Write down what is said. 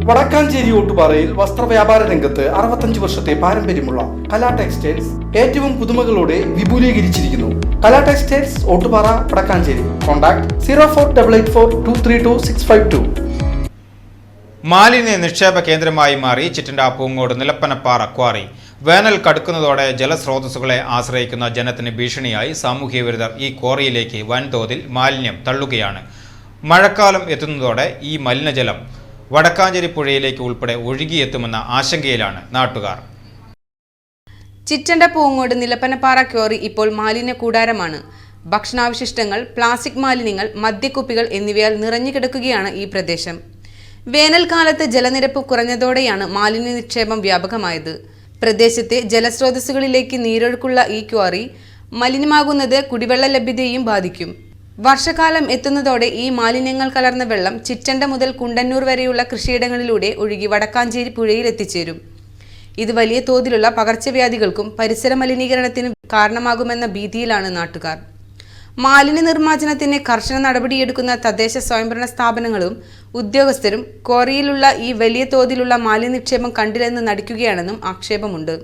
വടക്കാഞ്ചേരി ഓട്ടുപാറയിൽ വസ്ത്രവ്യാപാര രംഗത്ത് 65 വർഷത്തെ പാരമ്പര്യമുള്ള കലാ ടെക്സ്റ്റൈൽസ് ഏറ്റവും പുതുമകളോടെ വിപുലീകരിച്ചിരിക്കുന്നു. കലാ ടെക്സ്റ്റൈൽസ് ഓട്ടുപാറ വടക്കാഞ്ചേരി. കോൺടാക്ട് 04884232 മാലിന്യ നിക്ഷേപ കേന്ദ്രമായി മാറി ചിറ്റണ്ട പൂങ്ങോട് നിലപ്പനപ്പാറ ക്വാറി. വേനൽ കടുക്കുന്നതോടെ ജലസ്രോതസ്സുകളെ ആശ്രയിക്കുന്ന ജനത്തിന് ഭീഷണിയായി സാമൂഹ്യ വിരുദ്ധർ ഈ ക്വാറിയിലേക്ക് വൻതോതിൽ മാലിന്യം തള്ളുകയാണ്. മഴക്കാലം എത്തുന്നതോടെ ഈ മലിനജലം വടക്കാഞ്ചേരി പുഴയിലേക്ക് ഉൾപ്പെടെ ഒഴുകിയെത്തുമെന്ന ആശങ്കയിലാണ് നാട്ടുകാർ. ചിറ്റണ്ട പൂങ്ങോട് നിലപ്പനപ്പാറ ക്വാറി ഇപ്പോൾ മാലിന്യ കൂടാരമാണ്. ഭക്ഷണാവശിഷ്ടങ്ങൾ, പ്ലാസ്റ്റിക് മാലിന്യങ്ങൾ, മദ്യക്കുപ്പികൾ എന്നിവയാൽ നിറഞ്ഞു കിടക്കുകയാണ് ഈ പ്രദേശം. വേനൽക്കാലത്ത് ജലനിരപ്പ് കുറഞ്ഞതോടെയാണ് മാലിന്യ നിക്ഷേപം വ്യാപകമായത്. പ്രദേശത്തെ ജലസ്രോതസ്സുകളിലേക്ക് നീരൊഴുക്കുള്ള ഈ ക്വാറി മലിനമാകുന്നത് കുടിവെള്ള ലഭ്യതയെയും ബാധിക്കും. വർഷകാലം എത്തുന്നതോടെ ഈ മാലിന്യങ്ങൾ കലർന്ന വെള്ളം ചിറ്റണ്ട മുതൽ കുണ്ടന്നൂർ വരെയുള്ള കൃഷിയിടങ്ങളിലൂടെ ഒഴുകി വടക്കാഞ്ചേരി പുഴയിൽ എത്തിച്ചേരും. ഇത് വലിയ തോതിലുള്ള പകർച്ചവ്യാധികൾക്കും പരിസര മലിനീകരണത്തിനും കാരണമാകുമെന്ന ഭീതിയിലാണ് നാട്ടുകാർ. മാലിന്യ നിർമ്മാർജ്ജനത്തിന് കർശന നടപടിയെടുക്കുന്ന തദ്ദേശ സ്വയംഭരണ സ്ഥാപനങ്ങളും ഉദ്യോഗസ്ഥരും ക്വാറിയിലുള്ള ഈ വലിയ തോതിലുള്ള മാലിന്യ നിക്ഷേപം കണ്ടില്ലെന്ന് നടിക്കുകയാണെന്നും ആക്ഷേപമുണ്ട്.